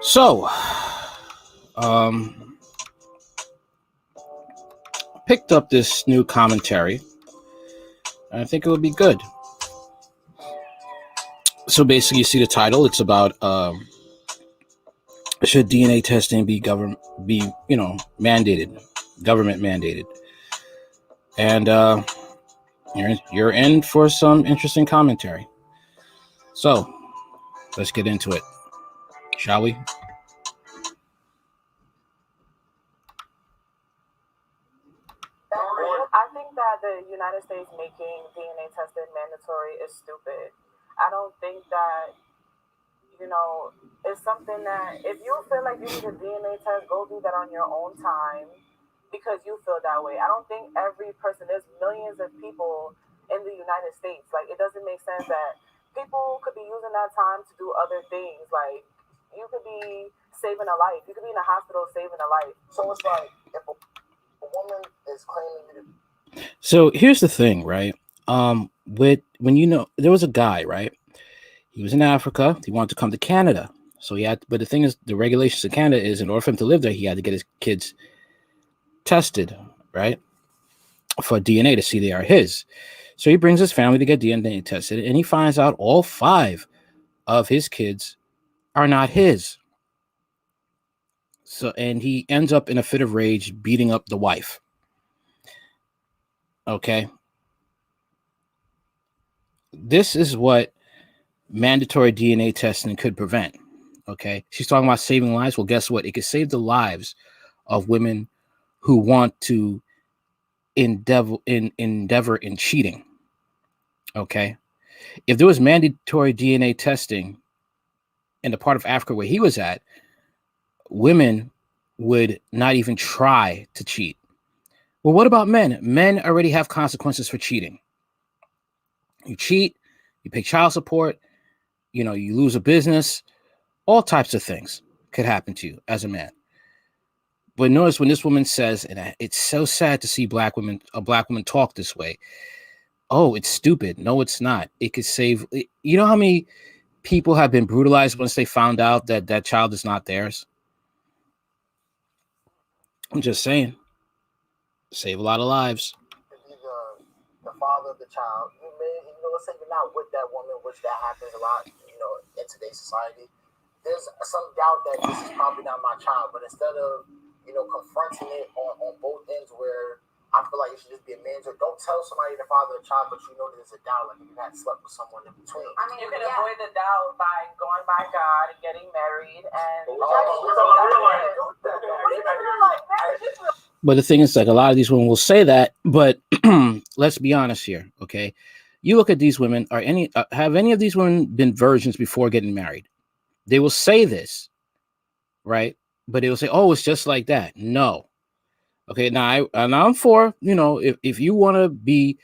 So, um, picked up this new commentary, and I think it would be good. So basically, you see the title. It's about should DNA testing be mandated, government mandated, and you're in for some interesting commentary. So let's get into it, shall we? I think that the United States making DNA testing mandatory is stupid. I don't think that, it's something that if you feel like you need a DNA test, go do that on your own time because you feel that way. I don't think every person, there's millions of people in the United States. Like, it doesn't make sense that people could be using that time to do other things. Like, you could be saving a life, you could be in a hospital saving a life. So it's like, if a woman is claiming you to. So here's the thing, right? With when there was a guy, right? He was in Africa. He wanted to come to Canada, so but the thing is, the regulations in Canada is, in order for him to live there, he had to get his kids tested, right, for DNA to see they are his. So he brings his family to get DNA tested, and he finds out all 5 of his kids are not his. So, and he ends up in a fit of rage, beating up the wife. Okay. This is what mandatory DNA testing could prevent. Okay. She's talking about saving lives. Well, guess what? It could save the lives of women who want to endeavor in cheating. Okay. If there was mandatory DNA testing in the part of Africa where he was at, women would not even try to cheat. Well, what about men? Men already have consequences for cheating. You cheat, you pay child support, you lose a business, all types of things could happen to you as a man. But notice when this woman says, and it's so sad to see a black woman talk this way. Oh, it's stupid. No, it's not. It could save. You know how many people have been brutalized once they found out that that child is not theirs? I'm just saying. Save a lot of lives. The father of the child, let's say you're not with that woman, which that happens a lot, in today's society. There's some doubt that this is probably not my child, but instead of, confronting it on both ends where I feel like it should just be a mandatory. Don't tell somebody the father of the child, but there's a doubt, like if you had slept with someone in between. I mean, you can avoid the doubt by going by God and getting married and. But the thing is, like, a lot of these women will say that, but let's be honest here, okay? You look at these women. Have any of these women been virgins before getting married? They will say this, right? But they will say, "Oh, it's just like that." No. Okay, now I'm for, if you want to be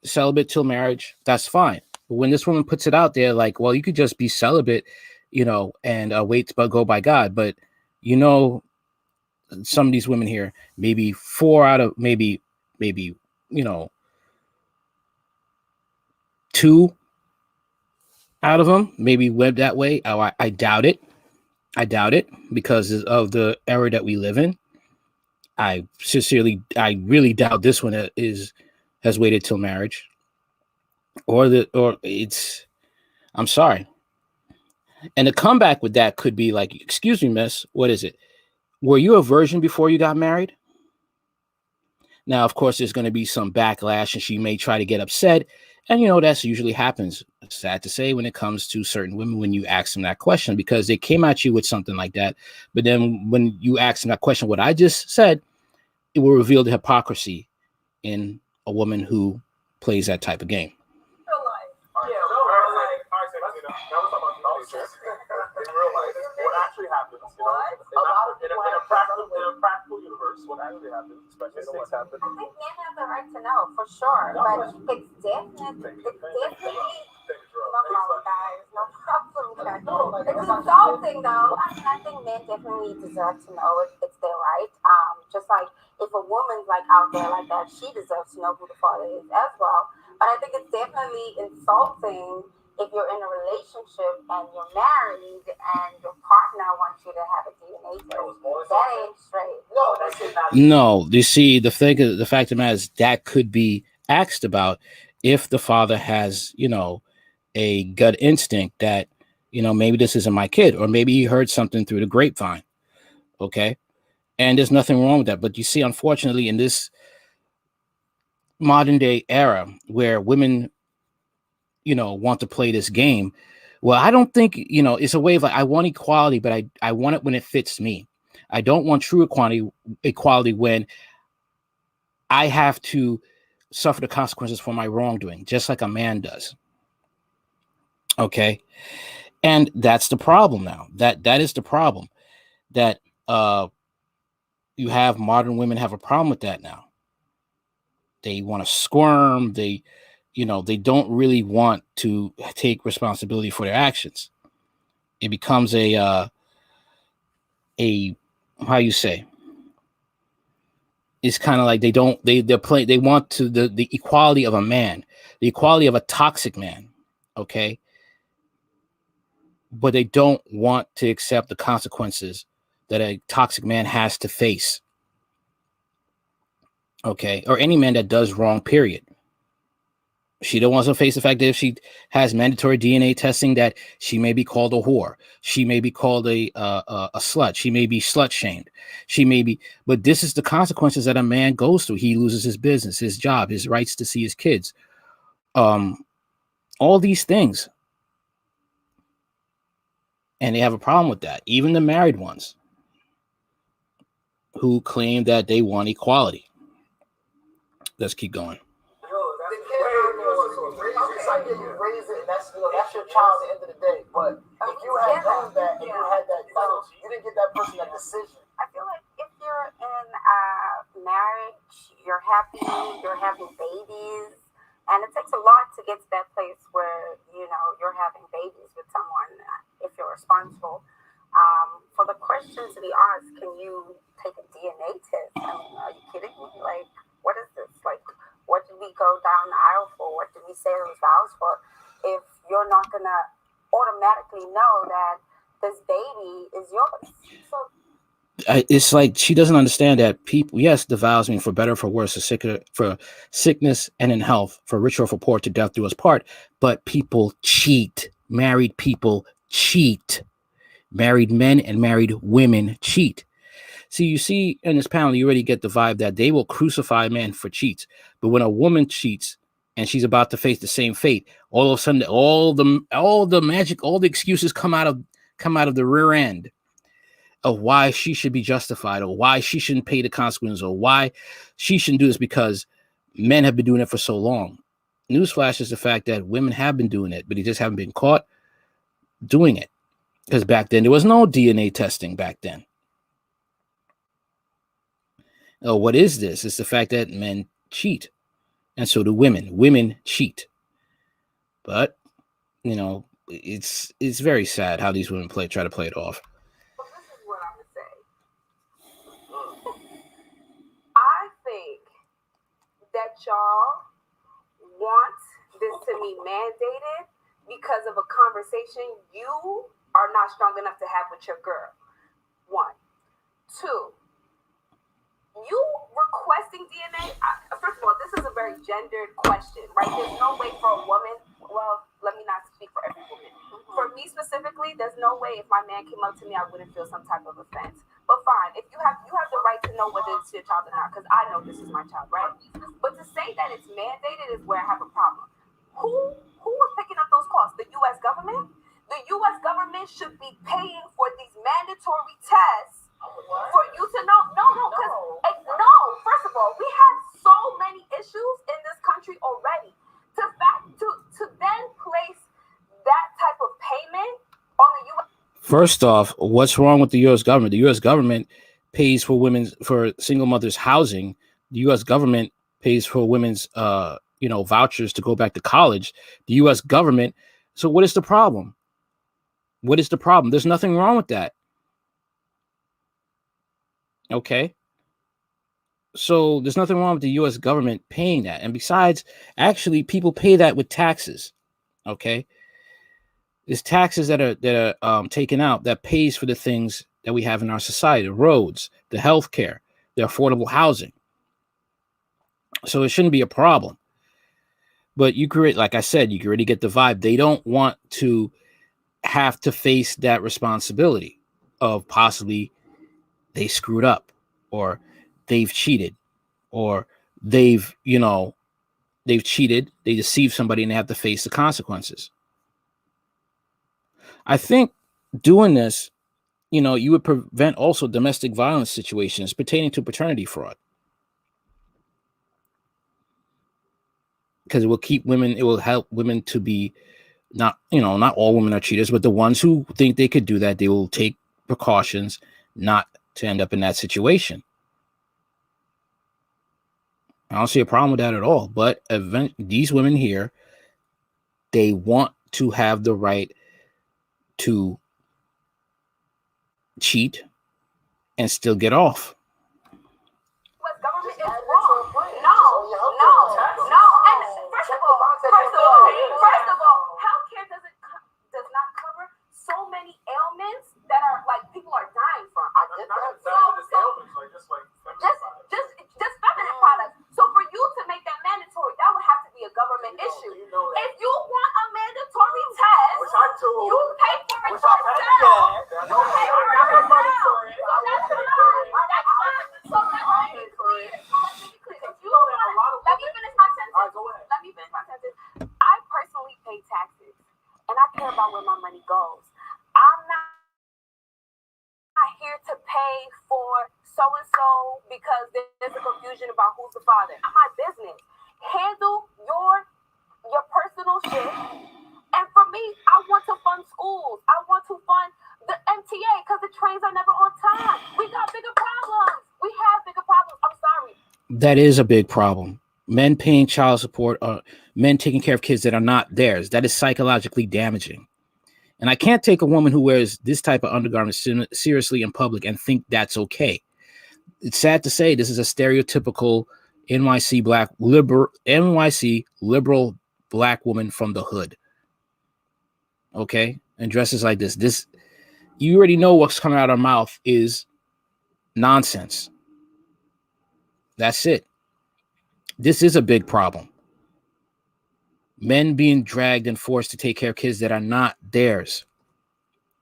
celibate till marriage, that's fine. But when this woman puts it out there, like, well, you could just be celibate, and wait to go by God. But some of these women here, maybe 4 out of maybe 2 out of them maybe went that way. Oh, I doubt it. I doubt it because of the era that we live in. I really doubt this one has waited till marriage, I'm sorry. And the comeback with that could be like, excuse me, miss, what is it? Were you a virgin before you got married? Now, of course, there's going to be some backlash and she may try to get upset. And, that's usually happens. It's sad to say when it comes to certain women when you ask them that question, because they came at you with something like that. But then when you ask them that question, what I just said, it will reveal the hypocrisy in a woman who plays that type of game. In real life, what actually happens, in a practical universe, what actually happens, especially things happen. I think men have the right to know, for sure, but it's definitely, no problem, guys, no problem. It's insulting, though. I think men definitely deserve to know it's their right. Just like if a woman's like out there like that, she deserves to know who the father is as well. But I think it's definitely insulting if you're in a relationship and you're married and your partner wants you to have a DNA test, that ain't straight. No, that's it. Not No, you see, the fact of the matter is that could be asked about if the father has, a gut instinct that, maybe this isn't my kid, or maybe he heard something through the grapevine. Okay. And there's nothing wrong with that. But you see, unfortunately, in this modern day era where women, want to play this game, well, I don't think, it's a way of like, I want equality, but I want it when it fits me. I don't want true equality when I have to suffer the consequences for my wrongdoing, just like a man does. Okay. And that's the problem now. That is the problem, that you have modern women have a problem with that now. They want to squirm. They don't really want to take responsibility for their actions. It becomes a how you say, it's kind of like they want to the equality of a man, the equality of a toxic man. Okay. But they don't want to accept the consequences that a toxic man has to face. Okay. Or any man that does wrong, period. She don't want to face the fact that if she has mandatory DNA testing, that she may be called a whore. She may be called a slut. She may be slut shamed. She may be, but this is the consequences that a man goes through. He loses his business, his job, his rights to see his kids. All these things. And they have a problem with that. Even the married ones who claim that they want equality. Let's keep going. You raise it, and that's your child at the end of the day. But if you had done that, and you had that, you didn't get that person that decision. I feel like if you're in a marriage, you're happy, you're having babies, and it takes a lot to get to that place where you're having babies with someone. If you're responsible, for the question to be asked, can you take a DNA test? I mean, are you kidding me? Like, what is this? Like, what did we go down the aisle for? What did we say those vows for? If you're not going to automatically know that this baby is yours. So it's like she doesn't understand that people, yes, the vows mean for better, for worse, for sickness and in health, for richer or for poor, to death do us part. But people cheat. Married people cheat. Married men and married women cheat. See, you see in this panel, you already get the vibe that they will crucify men for cheats. But when a woman cheats and she's about to face the same fate, all of a sudden, all the magic, all the excuses come out of the rear end of why she should be justified, or why she shouldn't pay the consequences, or why she shouldn't do this because men have been doing it for so long. Newsflash is the fact that women have been doing it, but they just haven't been caught doing it. Because back then, there was no DNA testing back then. Oh, what is this? It's the fact that men cheat. And so do women. Women cheat. But, it's very sad how these women try to play it off. Well, this is what I would say. I think that y'all want this to be mandated because of a conversation you are not strong enough to have with your girl. 1. 2. You requesting DNA, first of all, this is a very gendered question, right? There's no way for a woman, well, let me not speak for every woman. For me specifically, there's no way if my man came up to me, I wouldn't feel some type of offense. But fine, if you have the right to know whether it's your child or not, because I know this is my child, right? But to say that it's mandated is where I have a problem. Who was picking up those costs? The U.S. government? The U.S. government should be paying for these mandatory tests for you to know. No, first of all, we have so many issues in this country already. To then place that type of payment on the U.S. First off, what's wrong with the U.S. government? The U.S. government pays for single mothers housing. The U.S. government pays for women's vouchers to go back to college. The U.S. government. So what is the problem? What is the problem? There's nothing wrong with that. Okay. So there's nothing wrong with the U.S. government paying that. And besides, actually, people pay that with taxes. Okay. There's taxes that are taken out that pays for the things that we have in our society: the roads, the healthcare, the affordable housing. So it shouldn't be a problem. But you create, like I said, you can already get the vibe. They don't want to have to face that responsibility of possibly they screwed up, or they've cheated, or they've cheated, they deceived somebody, and they have to face the consequences. I think doing this, you would prevent also domestic violence situations pertaining to paternity fraud, because it will help women to be not all women are cheaters, but the ones who think they could do that, they will take precautions not to end up in that situation. I don't see a problem with that at all. But these women here, they want to have the right to cheat and still get off. U.S. government is wrong. No. And first of all, healthcare does not cover so many ailments that are like people are dying from. Just feminine products. So for you to make that mandatory, that would have to be a government issue. If you want a mandatory test, you pay for it yourself. You pay for it yourself. So let me finish my sentence. I personally pay taxes, and I care about where my money goes. I'm not here to pay for so-and-so because there's a confusion about who's the father. Not my business. Handle your personal shit. And for me, I want to fund schools. I want to fund the MTA because the trains are never on time. We got bigger problems. We have bigger problems. I'm sorry. That is a big problem. Men paying child support, men taking care of kids that are not theirs. That is psychologically damaging. And I can't take a woman who wears this type of undergarment seriously in public and think that's okay. It's sad to say this is a stereotypical NYC liberal black woman from the hood. Okay? And dresses like this. You already know what's coming out of her mouth is nonsense. That's it. This is a big problem. Men being dragged and forced to take care of kids that are not theirs.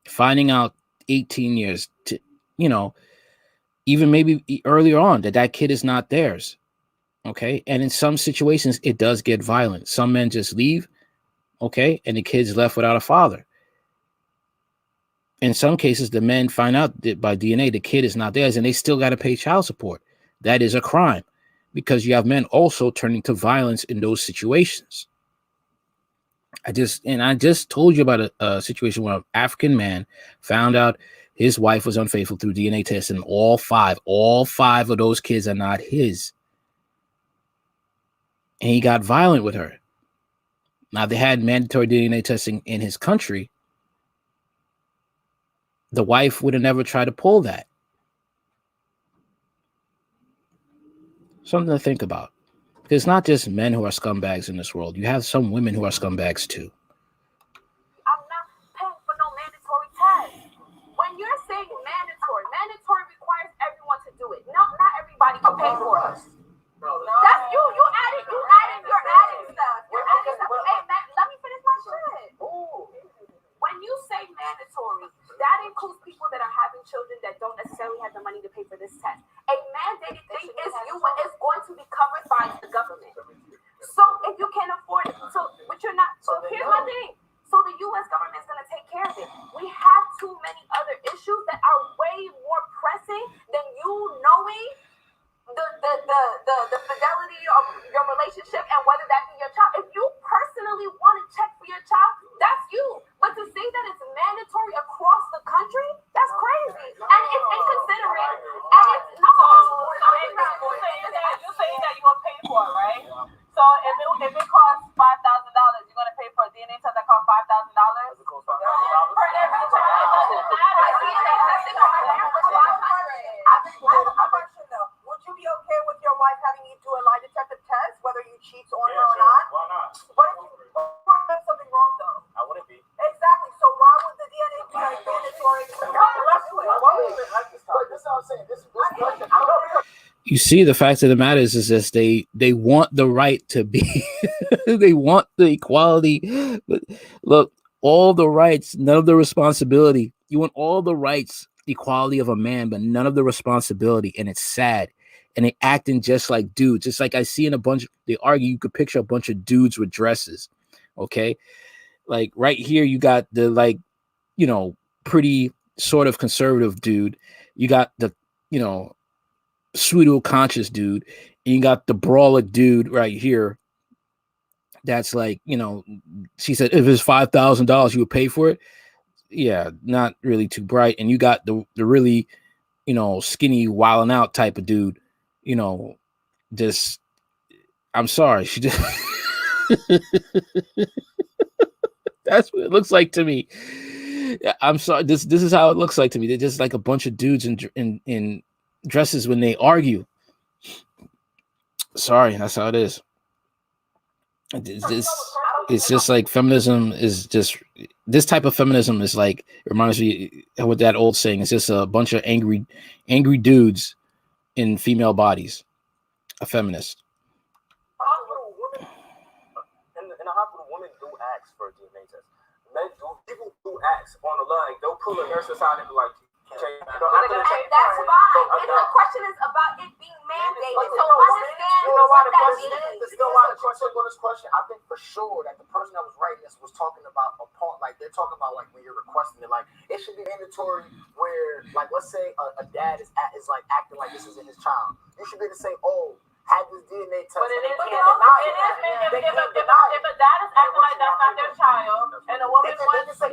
Finding out 18 years to, even maybe earlier on that kid is not theirs. Okay. And in some situations, it does get violent. Some men just leave. Okay. And the kid's left without a father. In some cases, the men find out that by DNA, the kid is not theirs, and they still got to pay child support. That is a crime, because you have men also turning to violence in those situations. I just told you about a situation where an African man found out his wife was unfaithful through DNA tests, and all five of those kids are not his. And he got violent with her. Now, they had mandatory DNA testing in his country. The wife would have never tried to pull that. Something to think about. It's not just men who are scumbags in this world. You have some women who are scumbags too. I'm not paying for no mandatory test. When you're saying mandatory requires everyone to do it. No, not everybody can pay for it. That's you. You're adding stuff. Hey, man, let me finish my shit. When you say mandatory, that includes people that are having children that don't necessarily have the money to pay for this test. A mandated thing is going to be covered by the government. So if you can't afford it, but you're not. So here's my thing. So the U.S. government is going to take care of it. We have too many other issues that are way more pressing than you knowing the You see, the fact of the matter is this: they want the right to be, they want the equality. But look, all the rights, none of the responsibility. You want all the rights, equality of a man, but none of the responsibility, and it's sad. And they acting just like dudes. It's like I see in a bunch. They argue. You could picture a bunch of dudes with dresses. Okay, like right here, you got the pretty sort of conservative dude. You got the pseudo conscious dude, and you got the brawler dude right here. That's like, she said if it's $5,000, you would pay for it. Yeah, not really too bright. And you got the really, skinny, wilding out type of dude. Just I'm sorry, she just that's what it looks like to me. I'm sorry. This is how it looks like to me. They're just like a bunch of dudes in dresses when they argue. Sorry, that's how it is. It's just like feminism is just this type of feminism is like, it reminds me of what that old saying. It's just a bunch of angry dudes in female bodies. A feminist. And a hospital, women do ask for a DNA test. People do ask on the line. They'll pull a nurse aside and be like, that's fine. And the question is about it being mandated. So understand what that means. There's still a lot of questions on this question. I think for sure that the person that was writing this was talking about a part, like they're talking about like when you're requesting it, like it should be mandatory where, like, let's say a dad is like acting like this isn't his child. You should be able to say, oh, have this DNA test. But if a dad is acting like that's not their child, and a woman wants a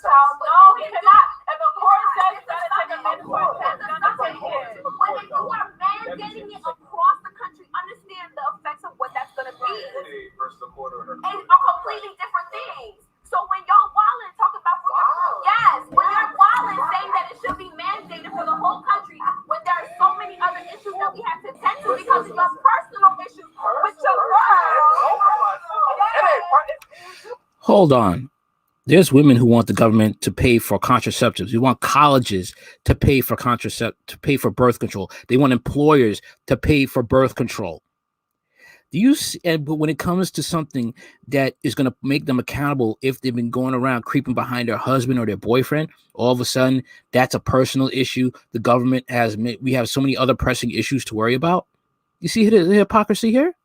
child, no, he cannot. If the court says that it's like a mandatory test, they're not taking it. When you are mandating it across the country, understand the effects of what that's going to be. And are completely different things. So when y'all wildin' talk about when you're wildin' saying that it should be mandated for the whole country, when there are so many other issues that we have to attend to because of your personal issues with your girl. Hold on. There's women who want the government to pay for contraceptives. We want colleges to pay for birth control. They want employers to pay for birth control. Do you see? But when it comes to something that is going to make them accountable, if they've been going around creeping behind their husband or their boyfriend, all of a sudden that's a personal issue. The government we have so many other pressing issues to worry about. You see the hypocrisy here?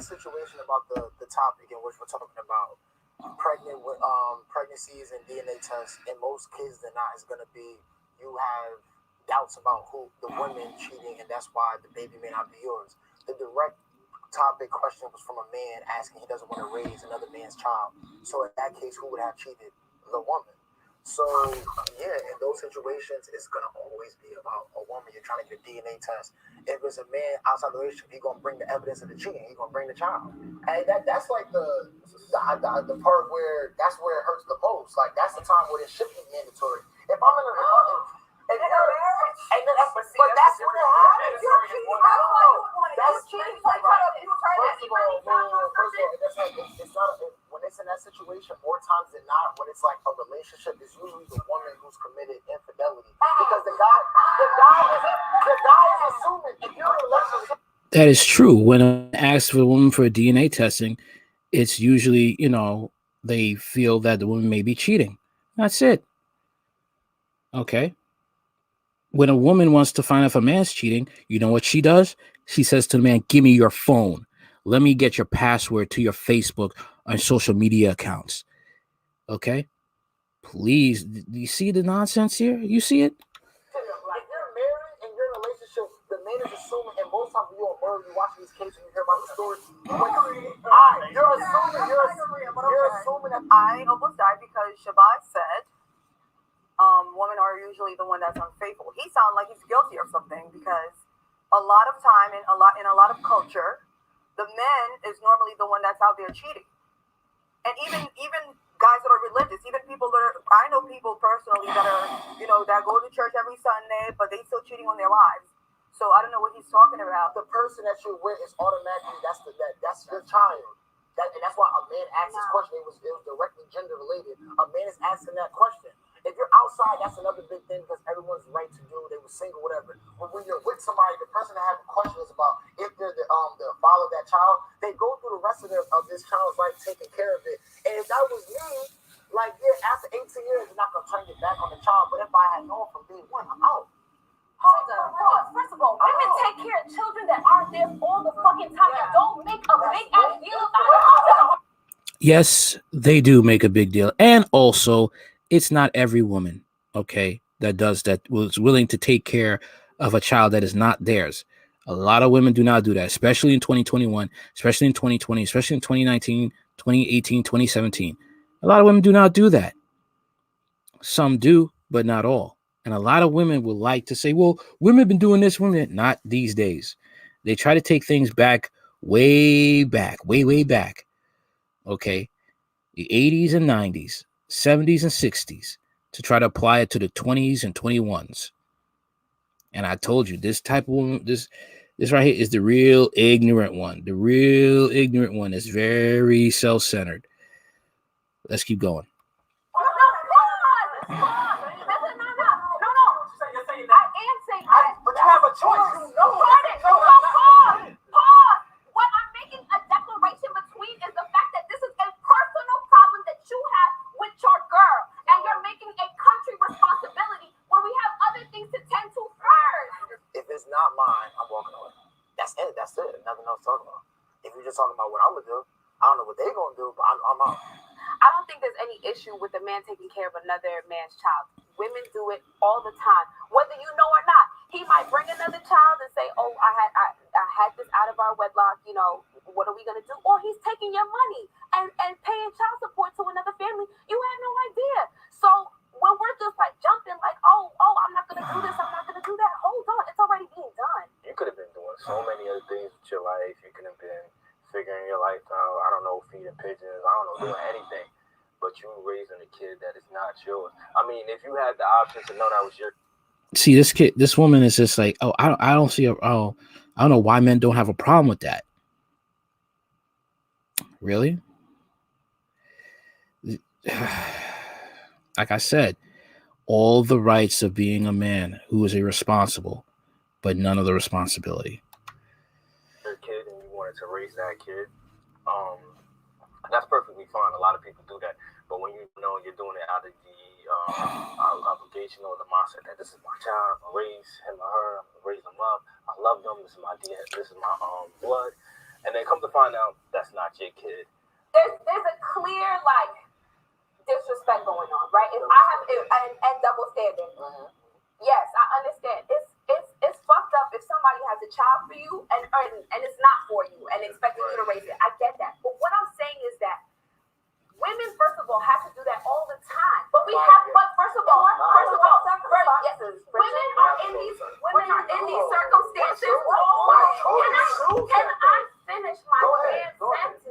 Situation about the topic in which we're talking about pregnancies and DNA tests. In most cases, they're not. It's going to be you have doubts about who the women cheating, and that's why the baby may not be yours. The direct topic question was from a man asking he doesn't want to raise another man's child. So in that case, who would have cheated? The woman. So yeah, in those situations, it's gonna always be about a woman. You're trying to get a DNA test. If it's a man outside the relationship, he's gonna bring the evidence of the cheating. He's gonna bring the child. And that's like the part where that's where it hurts the most. Like that's the time where it should be mandatory. If I'm in a but that's when it happens. You're cheating. That's cheating. It's not. When it's in that situation, more times than not, when it's like a relationship, it's usually the woman who's committed infidelity because the guy is assuming if you're in a relationship. That is true. When I ask for a woman for a DNA testing, it's usually, they feel that the woman may be cheating. That's it. Okay. When a woman wants to find out if a man's cheating, you know what she does? She says to the man, give me your phone. Let me get your password to your Facebook and social media accounts. Okay? Please. Do you see the nonsense here? You see it? If you're married and you're in a relationship, the man is assuming, and most times when you're a murder, you watch these cases and you hear about the stories. You're assuming I almost died because Shabazz said, women are usually the one that's unfaithful. He sounds like he's guilty or something because a lot of time in a lot of culture, the man is normally the one that's out there cheating. And even guys that are religious, even people that are, I know people personally that are, that go to church every Sunday, but they still cheating on their wives. So I don't know what he's talking about. The person that you're with is automatically that's your child. And that's why a man asked this question. It was directly gender related. A man is asking that question. If you're outside, that's another big thing because everyone's right to do. They were single, whatever. But when you're with somebody, the person that has questions about if they're the father of that child, they go through the rest of this child's life taking care of it. And if that was me, like after 18 years, I'm not gonna turn it back on the child. But if I had known from day one, I'm out. Hold on. First of all, women take care of children that aren't there all the fucking time and don't make a big ass deal about it. Yes, they do make a big deal. And also, it's not every woman, okay, that does that, was willing to take care of a child that is not theirs. A lot of women do not do that, especially in 2021, especially in 2020, especially in 2019, 2018, 2017. A lot of women do not do that. Some do, but not all. And a lot of women would like to say, well, women have been doing this, women, not these days. They try to take things back, way back. Okay. The 80s and 90s, 70s and 60s to try to apply it to the 20s and 21s. And I told you, this type of woman, this right here is the real ignorant one. The real ignorant one is very self-centered. Let's keep going. But you have a choice. What I'm making a declaration between is the fact that this is a personal problem that you have with your girl, and you're making a country responsibility when we have other things to tend to first. If it's not mine, I'm walking away. That's it. Nothing else to talk about. If you're just talking about what I'm gonna do, I don't know what they're gonna do, but I'm out. I don't think there's any issue with a man taking care of another man's child. Women do it all the time, whether you know or not. He might bring another child and say, "Oh, I had this out of our wedlock. What are we gonna do?" Or he's taking your money and paying child support to another family. You had no idea. So when we're just like jumping, like, oh, I'm not gonna do this, I'm not gonna do that. Hold on, it's already being done. You could have been doing so many other things with your life. You could have been figuring your life out. I don't know, feeding pigeons. I don't know, doing anything. But you raising a kid that is not yours. I mean, if you had the option to know that was your. See, this woman is just like, oh, I don't see I don't know why men don't have a problem with that. Really? Like I said, all the rights of being a man who is irresponsible, but none of the responsibility. Your kid and you wanted to raise that kid, that's perfectly fine. A lot of people do that, but when you know you're doing it out of the obligation or the mindset that this is my child, I'm gonna raise him or her, I'm gonna raise them up, I love them, this is my DNA, this is my blood, and then come to find out that's not your kid. There's a clear disrespect going on, right? If I have and double standard. Yes, I understand. It's fucked up if somebody has a child for you and it's not for you and expecting you to raise it. I get that. But what I'm saying is that women, first of all, have to do that all the time. But women are in these circumstances. Can I finish my sentence?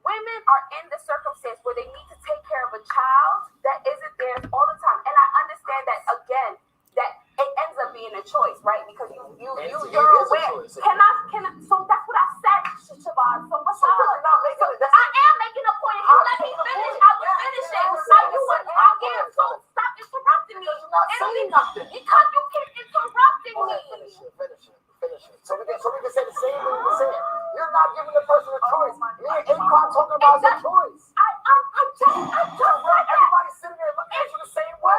Women are in the circumstance where they need to take care of a child that isn't theirs all the time. And I understand that, again, that it ends up being a choice, right? Because you're aware. Can I? So that's what I said, Shabazz. So what's up? I am making a point. If you let me finish, I will finish it. Now you would again. So stop interrupting me. Because you keep interrupting me. Finish it. So we can say the same thing we're saying. You're not giving the person a choice. Me and Akon talking about the choice. I just like everybody's sitting there looking at you the same way.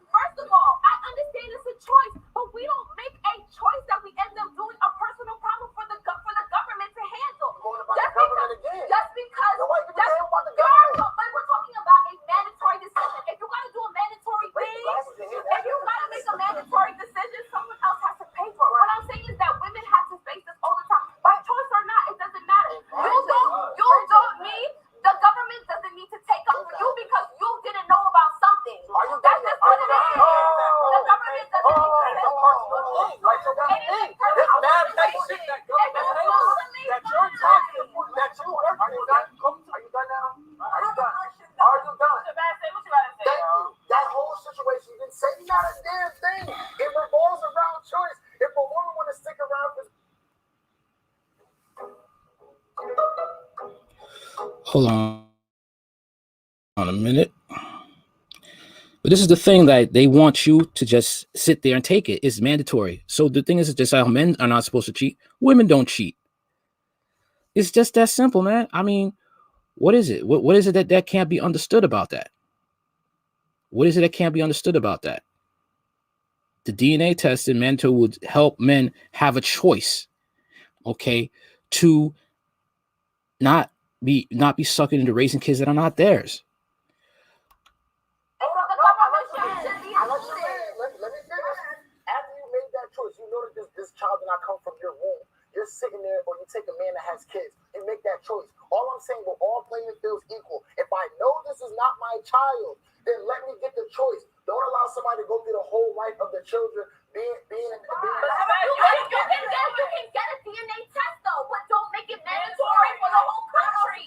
First of all, I understand it's a choice, but we don't make a choice that we end up doing a personal problem for the government to handle. Just because we're talking about a mandatory decision. If you gotta do a mandatory thing, if you gotta make a mandatory decision, someone else has to pay for it. What I'm saying is Hold on a minute. But this is the thing that they want you to just sit there and take it. It's mandatory. So the thing is just how men are not supposed to cheat. Women don't cheat. It's just that simple, man. I mean, what is it? What is it that can't be understood about that? What is it that can't be understood about that? The DNA test in men would help men have a choice, okay, to not be sucked into raising kids that are not theirs. Let me finish. After you made that choice, you know that this child did not come from your womb. You're sitting there, or you take a man that has kids and make that choice. All I'm saying, we're all playing fields equal. If I know this is not my child, then let me get the choice. Don't allow somebody to go through the whole life of the children being. You can get a DNA test though, but don't make it mandatory for the whole country.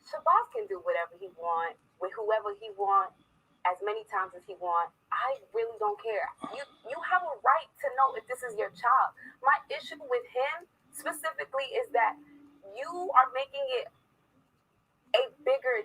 Shabazz can do whatever he wants with whoever he wants, as many times as he wants. I really don't care. You have a right to know if this is your child. My issue with him specifically is that you are making it a bigger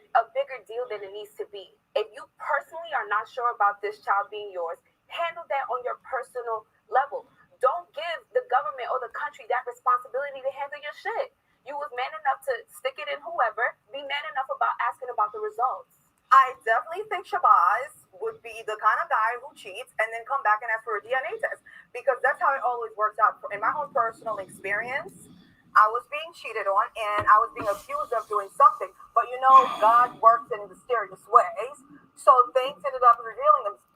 deal than it needs to be. If you personally are not sure about this child being yours, handle that on your personal level. Don't give the government or the country that responsibility to handle your shit. You was man enough to stick it in whoever. Be man enough about asking about the results. I definitely think Shabazz would be the kind of guy who cheats and then come back and ask for a DNA test, because that's how it always works out. In my own personal experience, I was being cheated on and I was being accused of doing something. But you know, God works in mysterious ways. So things ended up revealing themselves.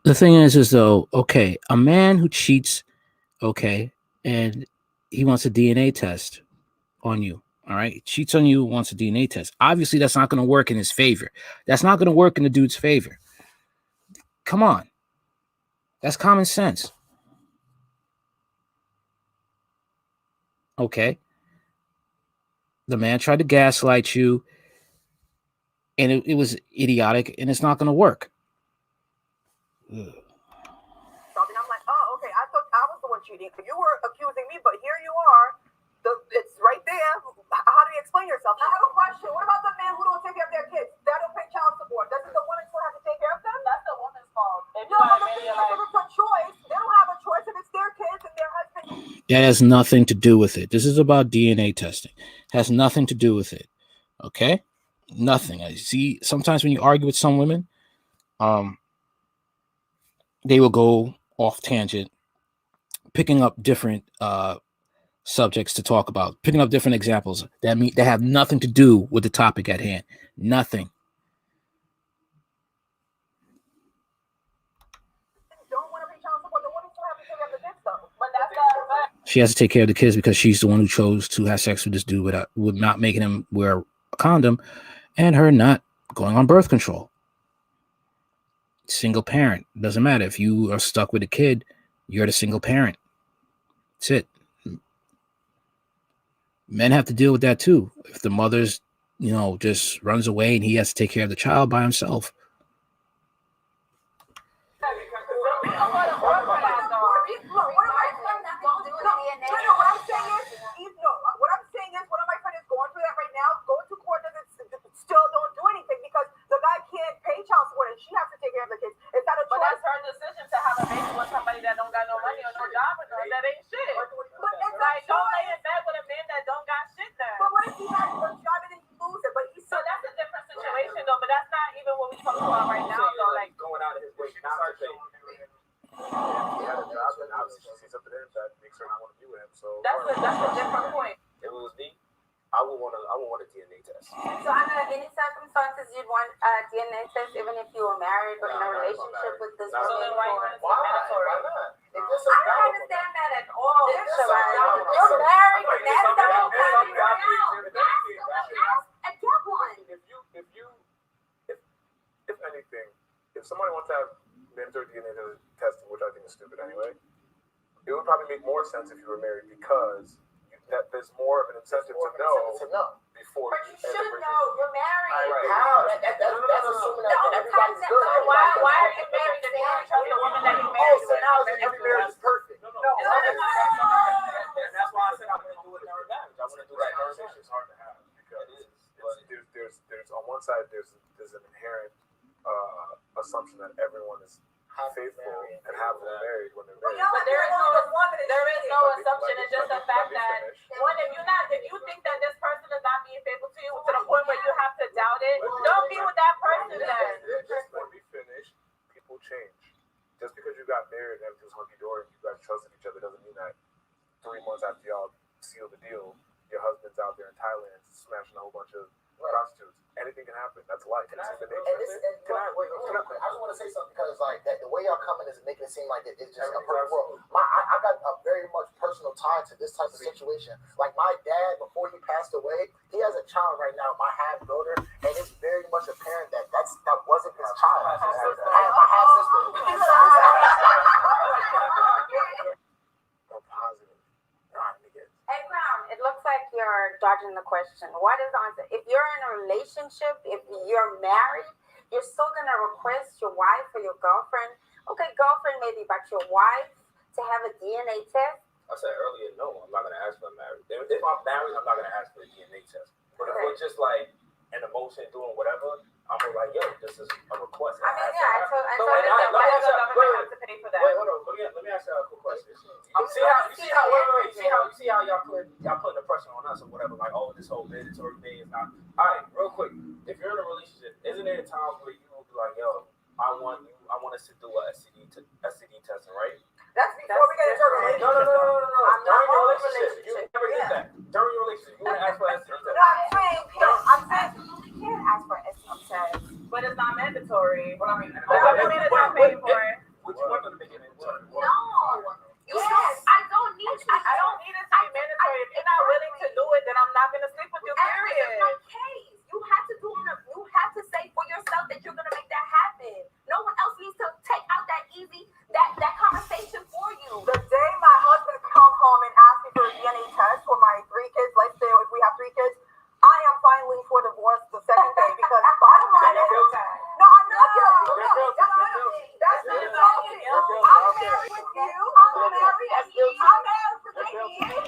The thing is though, okay, a man who cheats, okay, and he wants a DNA test on you. All right. He cheats on you, wants a DNA test. Obviously, that's not going to work in his favor. That's not going to work in the dude's favor. Come on. That's common sense. Okay. The man tried to gaslight you, and it was idiotic, and it's not going to work. And I'm like, oh, okay, I thought I was the one cheating. You were accusing me, but here you are. It's right there. How do you explain yourself? I have a question. What about the men who don't take care of their kids? They don't pay child support. Doesn't the woman still have to take care of them? That's the woman's fault. No, but the thing is, if it's a choice, they don't have a choice if it's their kids and their husband. That has nothing to do with it. This is about DNA testing. It has nothing to do with it. Okay? Nothing. I see sometimes when you argue with some women, they will go off tangent, picking up different subjects to talk about, picking up different examples that have nothing to do with the topic at hand. Nothing. Don't want to pay child support. The woman still have to take care of the kids, though. But that's she has to take care of the kids because she's the one who chose to have sex with this dude without not making him wear a condom, and her not going on birth control. Single parent. Doesn't matter if you are stuck with a kid, you're the single parent. That's it. Men have to deal with that too. If the mother's, just runs away and he has to take care of the child by himself. What I'm saying is, one of my friends is going through that right now. Going to court doesn't still don't do anything because the guy can't pay child support and she has to take care of the kids. It's not a choice. But that's her decision to have a baby with somebody that don't got no money or no job or that ain't shit. But it's like, don't lay in bed with a man that don't got shit there. But what if he has a job and then he loses it? But he's so that's a different situation though. But that's not even what we talking about right now. Though, like going out of his way not to pay. He had a job, and obviously she sees something in him that makes her not want to be with him. So that's a different point. If it was me, I would want a DNA test. So under any circumstances, you'd want a DNA test, even if you were married or in a relationship with this person. So then why not? I don't understand that at all. You're married, and that's the whole time you're out. And get one. If anything, if somebody wants to have mandatory DNA testing, which I think is stupid anyway, it would probably make more sense if you were married because there's more of an incentive to know before. But you should know. You're married. Right. How? That's assuming that everybody's good. Why are you married if you don't trust the woman that you married? So now every marriage is perfect. No. That's why I said I want to do it in her marriage. I want to do that in her marriage. assumption that everyone is faithful and happily married when they're married. But there is no assumption. It's just the fact that if you think that this person is not being faithful to you to the point where you have to doubt it, don't be with that person then. Just let me finish. People change. Just because you got married and everything's hunky dory and you guys trusted each other doesn't mean that 3 months after y'all seal the deal, your husband's out there in Thailand smashing a whole bunch of prostitutes. Anything can happen. That's life. This is the nature of it. I just want to say something because like that, the way y'all coming is making it seem like it's just a perfect world. I got a very much personal tie to this type of situation. Like my dad, before he passed away, he has a child right now, my half brother, and it's very much apparent that that wasn't his child. My half sister. Hey, Crown, it looks like you're dodging the question. What is the answer? If you're in a relationship, if you're married, you're still going to request your wife or your girlfriend, okay, girlfriend maybe, but your wife to have a DNA test? I said earlier, no, I'm not going to ask for a marriage. If I'm married, I'm not going to ask for a DNA test. But if we're just like in emotion doing whatever, I'm like, yo, this is a request. I mean, yeah, Let me have to pay for that. Wait, hold on. Let me ask you a quick question. You see how y'all putting the pressure on us or whatever, like, oh, this whole mandatory thing is not. All right, real quick. If you're in a relationship, isn't there times where you will be like, yo, I want us to do a STD testing, right? That's before we get into a relationship. No. I'm not During your in a relationship, you never did that. During your relationship, you want to ask for a STD test. I'm saying you can't ask for an STD test. But it's not mandatory. But I mean, That doesn't mean it's not paid for it. would you want them to make it mandatory? No. I don't need it. I don't need it to be mandatory. If you're not willing to do it, then I'm not going to sleep with you, period. My case. You have to say for yourself that you're gonna make that happen. No one else needs to take out that conversation for you. The day my husband come home and ask me for a DNA test for my 3 kids, let's say if we have 3 kids, I am filing for divorce the second day because bottom line is, no, I'm not guilty. That's not guilty. I'm married with you. I'm married for 10 years.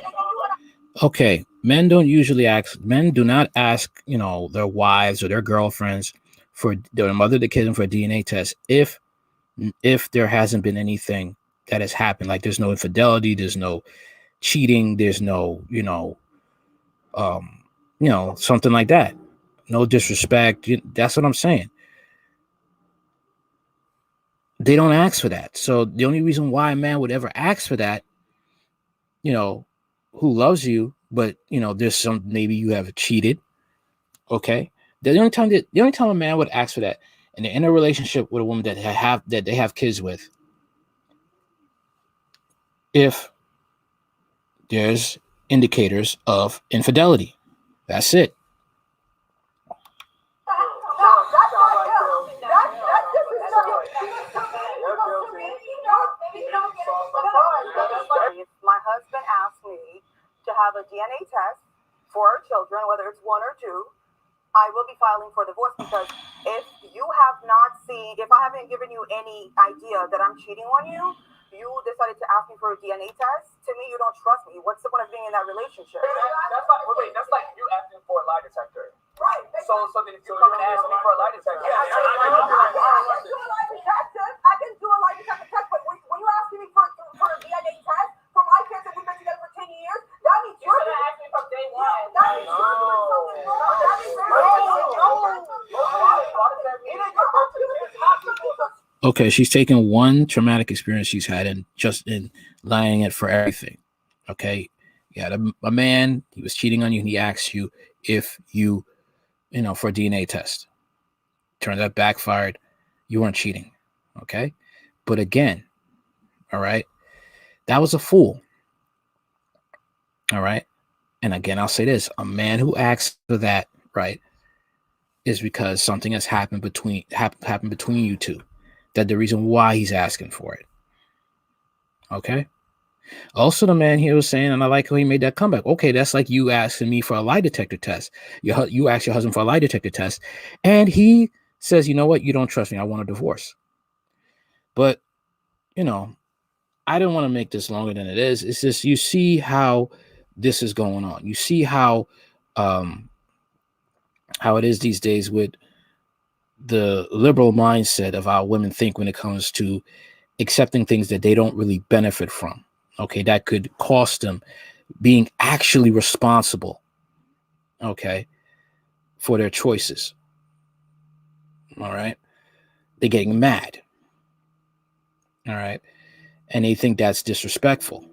Okay, men do not ask, their wives or their girlfriends for their mother, the kid, and for a DNA test if there hasn't been anything that has happened. Like there's no infidelity, there's no cheating, there's no, something like that. No disrespect. That's what I'm saying. They don't ask for that. So the only reason why a man would ever ask for that, who loves you, but there's maybe you have cheated. Okay. The only time a man would ask for that, and they're in a relationship with a woman that they have kids with, if there's indicators of infidelity. That's it. If my husband asked me to have a DNA test for our children, whether it's 1 or 2, I will be filing for divorce because if I haven't given you any idea that I'm cheating on you, you decided to ask me for a DNA test. To me, you don't trust me. What's the point of being in that relationship? That's like you asking for a lie detector. Right. So then if you come and ask me for a lie detector, I can do a lie detector test, but when you ask me for a DNA test for my kids that we've been together for 10 years, that means you're gonna ask me from day one. That means you're doing something wrong. That means Okay, she's taking one traumatic experience she's had and just in lying it for everything. Okay, a man, he was cheating on you, and he asked you if you for a DNA test. Turns out backfired. You weren't cheating. Okay, but again, all right, that was a fool. All right, and again, I'll say this: a man who asks for that, right, is because something has happened between you two. That's the reason why he's asking for it. Okay. Also, the man here was saying, and I like how he made that comeback. Okay, that's like you asking me for a lie detector test. You asked your husband for a lie detector test, and he says, you know what? You don't trust me. I want a divorce. But, I didn't want to make this longer than it is. It's just you see how this is going on. You see how it is these days with the liberal mindset of how women think when it comes to accepting things that they don't really benefit from. Okay, that could cost them being actually responsible, okay, for their choices. All right. They're getting mad. All right. And they think that's disrespectful.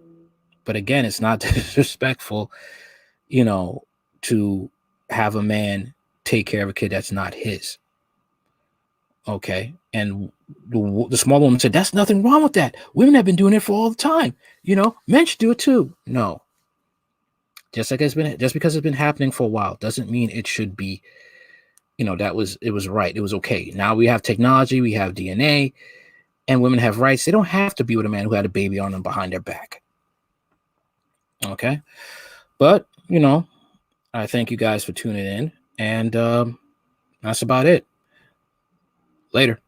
But again, it's not disrespectful, to have a man take care of a kid that's not his. Okay. And the small woman said, that's nothing wrong with that. Women have been doing it for all the time. Men should do it too. No. Just because it's been happening for a while doesn't mean it should be, it was right. It was okay. Now we have technology, we have DNA, and women have rights. They don't have to be with a man who had a baby on them behind their back. Okay. But, I thank you guys for tuning in. And that's about it. Later.